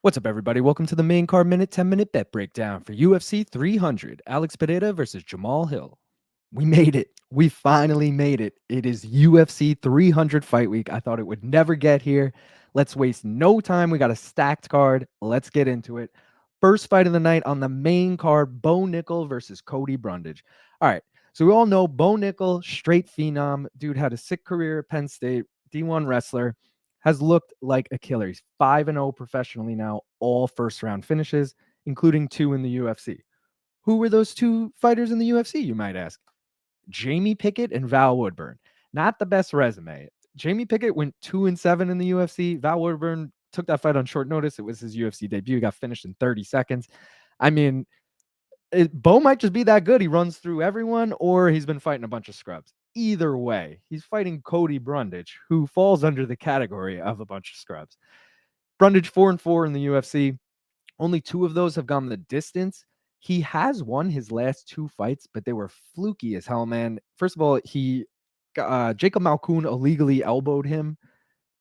What's up, everybody? Welcome to the main card minute 10-minute bet breakdown for UFC 300. Alex Pereira versus Jamahal Hill. We made it. We finally made it. It is UFC 300 fight week. I thought it would never get here. Let's waste no time. We got a stacked card. Let's get into it. First fight of the night on the main card, Bo Nickal versus Cody Brundage. All right. So we all know Bo Nickal, straight phenom. Dude had a sick career at Penn State, D1 wrestler, has looked like a killer. He's 5-0 professionally now, all first round finishes, including 2 in the UFC. Who were those 2 fighters in the UFC, you might ask? Jamie Pickett and Val Woodburn. Not the best resume. Jamie Pickett went 2-7 in the UFC. Val Woodburn took that fight on short notice. It was his UFC debut. He got finished in 30 seconds. I mean, Bo might just be that good. He runs through everyone, or he's been fighting a bunch of scrubs. Either way, he's fighting Cody Brundage, who falls under the category of a bunch of scrubs. Brundage 4-4 in the UFC. Only 2 of those have gone the distance. He has won his last 2 fights, but they were fluky as hell, man. First of all, Jacob Malkoun illegally elbowed him,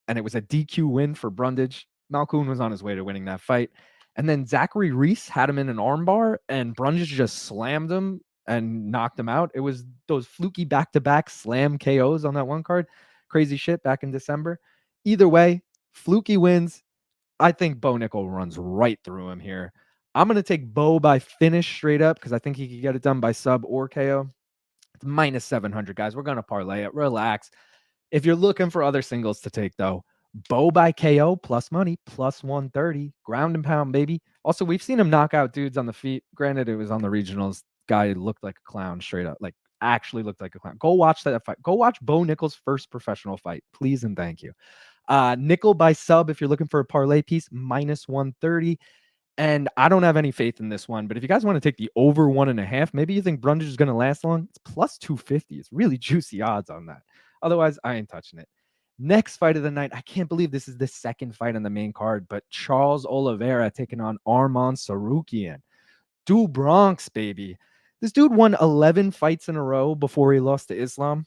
and it was a DQ win for Brundage. Malkoun was on his way to winning that fight. And then Zachary Reese had him in an armbar, and Brundage just slammed him and knocked him out. It was those fluky back-to-back slam KOs on that one card. Crazy shit back in December. Either way, fluky wins. I think Bo Nickal runs right through him here. I'm going to take Bo by finish straight up because I think he could get it done by sub or KO. It's minus 700, guys. We're going to parlay it. Relax. If you're looking for other singles to take, though, Bo by KO plus money, plus 130. Ground and pound, baby. Also, we've seen him knock out dudes on the feet. Granted, it was on the regionals. Guy looked like a clown straight up. Like, actually looked like a clown. Go watch that fight. Go watch Bo Nickal's first professional fight. Please and thank you. Nickal by sub, if you're looking for a parlay piece, minus 130. And I don't have any faith in this one, but if you guys want to take the over 1.5, maybe you think Brundage is going to last long, it's plus 250. It's really juicy odds on that. Otherwise, I ain't touching it. Next fight of the night, I can't believe this is the second fight on the main card, but Charles Oliveira taking on Arman Tsarukyan. Do Bronx, baby. This dude won 11 fights in a row before he lost to Islam.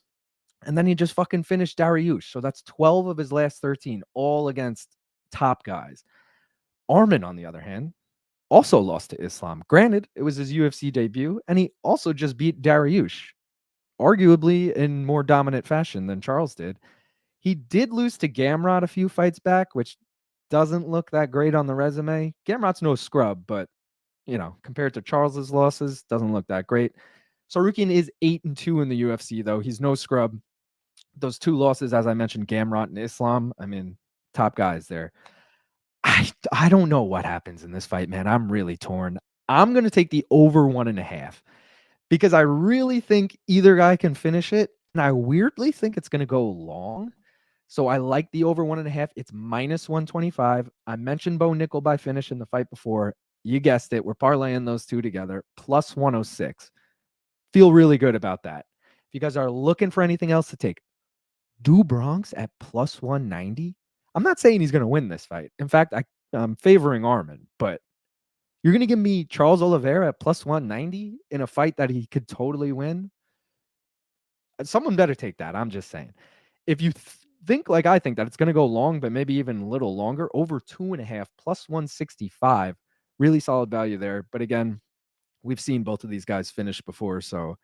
And then he just fucking finished Dariush. So that's 12 of his last 13, all against top guys. Arman, on the other hand, also lost to Islam. Granted, it was his UFC debut, and he also just beat Dariush, arguably in more dominant fashion than Charles did. He did lose to Gamrot a few fights back, which doesn't look that great on the resume. Gamrot's no scrub, but, compared to Charles's losses, doesn't look that great. Tsarukyan is 8-2 in the UFC, though. He's no scrub. Those 2 losses, as I mentioned, Gamrot and Islam, top guys there. I don't know what happens in this fight, man. I'm really torn. I'm going to take the over 1.5 because I really think either guy can finish it. And I weirdly think it's going to go long. So I like the over 1.5. It's minus 125. I mentioned Bo Nickal by finish in the fight before. You guessed it. We're parlaying those 2 together. Plus 106. Feel really good about that. If you guys are looking for anything else to take, do Bronx at plus 190. I'm not saying he's going to win this fight. In fact, I'm favoring Arman, but you're going to give me Charles Oliveira at plus 190 in a fight that he could totally win? Someone better take that. I'm just saying. If you think like I think that it's going to go long, but maybe even a little longer, over 2.5 plus 165, really solid value there. But again, we've seen both of these guys finish before, so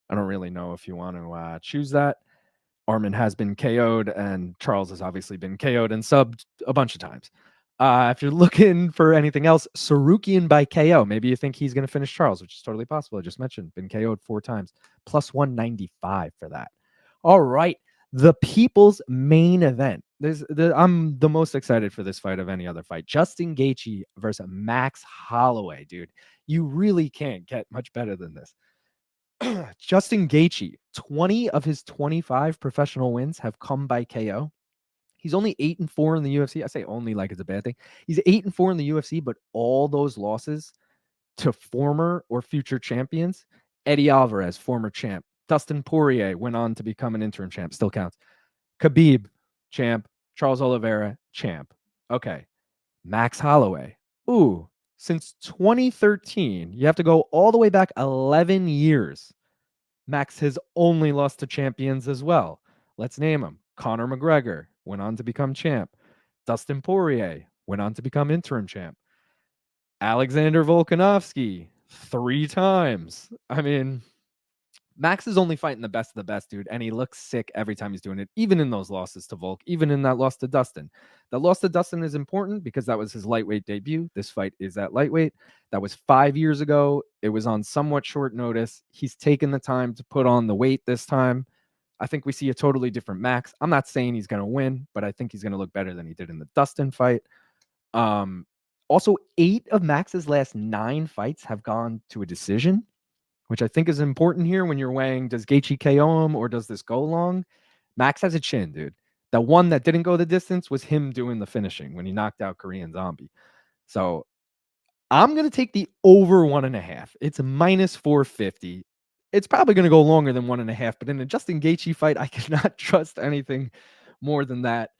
I don't really know if you want to choose that. Arman has been KO'd, and Charles has obviously been KO'd and subbed a bunch of times. If you're looking for anything else, Tsarukyan by KO. Maybe you think he's going to finish Charles, which is totally possible. I just mentioned, been KO'd 4 times. Plus 195 for that. All right. The people's main event. I'm the most excited for this fight of any other fight. Justin Gaethje versus Max Holloway, dude. You really can't get much better than this. Justin Gaethje, 20 of his 25 professional wins have come by KO. He's only 8-4 in the UFC. I say only like it's a bad thing. He's 8-4 in the UFC, but all those losses to former or future champions. Eddie Alvarez, former champ. Dustin Poirier went on to become an interim champ. Still counts. Khabib, champ. Charles Oliveira, champ. Okay. Max Holloway. Ooh, since 2013, you have to go all the way back 11 years. Max has only lost to champions as well. Let's name them. Conor McGregor went on to become champ. Dustin Poirier went on to become interim champ. Alexander Volkanovski, 3 times. I mean, Max is only fighting the best of the best, dude, and he looks sick every time he's doing it, even in those losses to Volk, even in that loss to Dustin. That loss to Dustin is important because that was his lightweight debut. This fight is at lightweight. That was 5 years ago. It was on somewhat short notice. He's taken the time to put on the weight this time. I think we see a totally different Max. I'm not saying he's going to win, but I think he's going to look better than he did in the Dustin fight. Also, 8 of Max's last 9 fights have gone to a decision, which I think is important here when you're weighing, does Gaethje KO him or does this go long? Max has a chin, dude. The one that didn't go the distance was him doing the finishing when he knocked out Korean Zombie. So I'm going to take the over 1.5. It's minus 450. It's probably going to go longer than 1.5, but in a Justin Gaethje fight, I cannot trust anything more than that.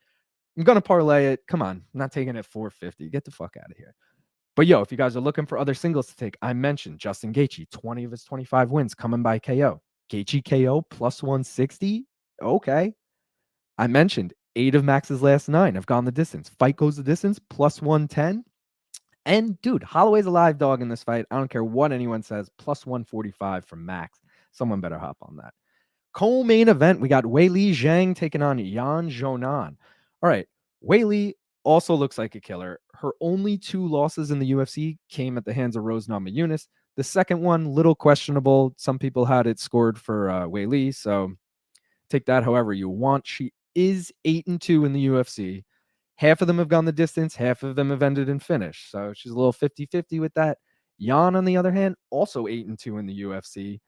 I'm going to parlay it. Come on. I'm not taking it 450. Get the fuck out of here. But yo, if you guys are looking for other singles to take, I mentioned Justin Gaethje, 20 of his 25 wins coming by KO. Gaethje KO plus 160. Okay. I mentioned 8 of Max's last 9 have gone the distance. Fight goes the distance plus 110. And dude, Holloway's a live dog in this fight. I don't care what anyone says. Plus 145 from Max. Someone better hop on that. Co-main event, we got Weili Zhang taking on Yan Xiaonan. All right, Weili also looks like a killer. Her only 2 losses in the UFC came at the hands of Rose Namajunas. The second one, little questionable. Some people had it scored for Weili, so take that however you want. She is 8-2 in the UFC. Half of them have gone the distance. Half of them have ended in finish. So she's a little 50-50 with that. Yan, on the other hand, also 8-2 in the UFC.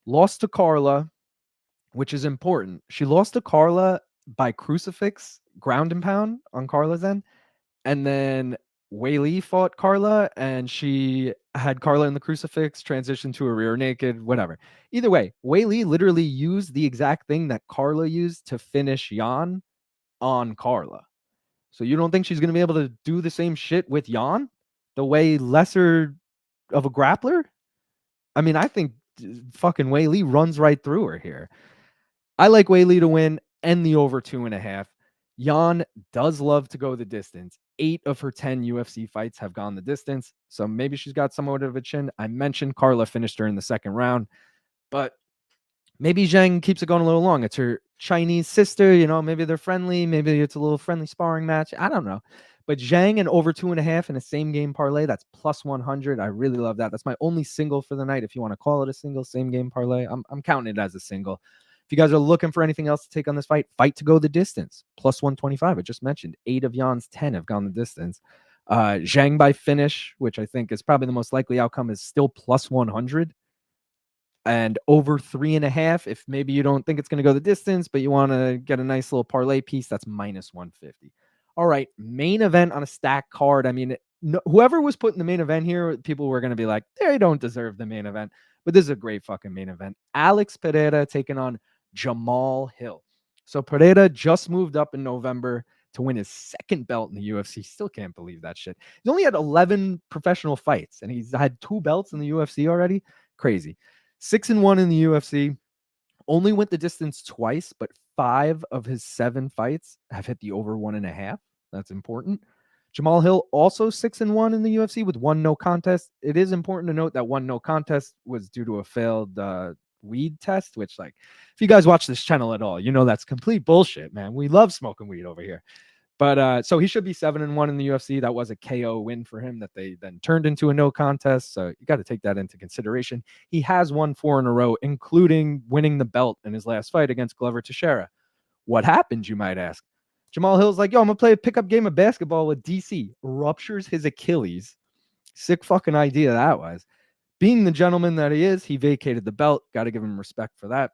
Lost to Carla, which is important. She lost to Carla by crucifix, ground and pound on Carla's end. And then Weili fought Carla, and she had Carla in the crucifix, transitioned to a rear naked, whatever. Either way, Weili literally used the exact thing that Carla used to finish Yan on Carla. So you don't think she's going to be able to do the same shit with Yan? The way lesser of a grappler? I mean, I think fucking Weili runs right through her here. I like Weili to win and the over 2.5. Yan does love to go the distance. 8 of her 10 UFC fights have gone the distance. So maybe she's got somewhat of a chin. I mentioned Carla finished her in the second round, but maybe Zhang keeps it going a little long. It's her Chinese sister, maybe they're friendly. Maybe it's a little friendly sparring match. I don't know. But Zhang and over 2.5 in a same game parlay, that's plus 100. I really love that. That's my only single for the night. If you want to call it a single, same game parlay, I'm counting it as a single. If you guys are looking for anything else to take on this fight to go the distance, plus 125. I just mentioned 8 of Jan's 10 have gone the distance. Zhang by finish, which I think is probably the most likely outcome, is still plus 100. And over 3.5, if maybe you don't think it's going to go the distance, but you want to get a nice little parlay piece, that's minus 150. All right, main event on a stacked card. I mean, whoever was putting the main event here, people were going to be like, they don't deserve the main event. But this is a great fucking main event. Alex Pereira taking on Jamahal Hill. So Pereira just moved up in November to win his second belt in the UFC. Still can't believe that shit. He's only had 11 professional fights, and he's had 2 belts in the UFC already. Crazy. 6-1 in the UFC. Only went the distance twice, but 5 of his 7 fights have hit the over 1.5. That's important. Jamahal Hill also 6-1 in the UFC with 1 no contest. It is important to note that 1 no contest was due to a failed weed test, which, like, if you guys watch this channel at all, that's complete bullshit, man. We love smoking weed over here. But so he should be 7-1 in the UFC. That was a KO win for him that they then turned into a no contest. So you got to take that into consideration. He has won 4 in a row, including winning the belt in his last fight against Glover Teixeira. What happened, you might ask? Jamahal Hill's like, yo, I'm going to play a pickup game of basketball with DC. Ruptures his Achilles. Sick fucking idea that was. Being the gentleman that he is, he vacated the belt. Got to give him respect for that,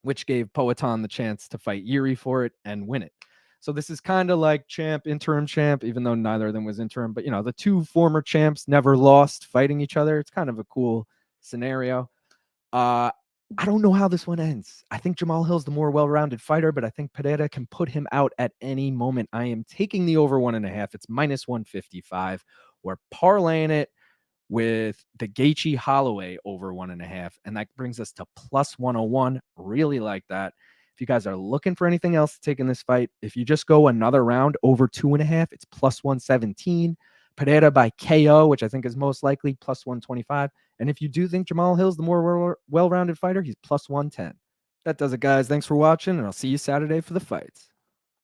which gave Poatan the chance to fight Yuri for it and win it. So this is kind of like champ, interim champ, even though neither of them was interim. But, the 2 former champs never lost fighting each other. It's kind of a cool scenario. I don't know how this one ends. I think Jamahal Hill's the more well-rounded fighter, but I think Pereira can put him out at any moment. I am taking the over 1.5. It's minus 155. We're parlaying it with the Gaethje Holloway over 1.5. And that brings us to plus 101. Really like that. If you guys are looking for anything else to take in this fight, if you just go another round over 2.5, it's plus 117. Pereira by KO, which I think is most likely, plus 125. And if you do think Jamahal Hill's the more well-rounded fighter, he's plus 110. That does it, guys. Thanks for watching, and I'll see you Saturday for the fights.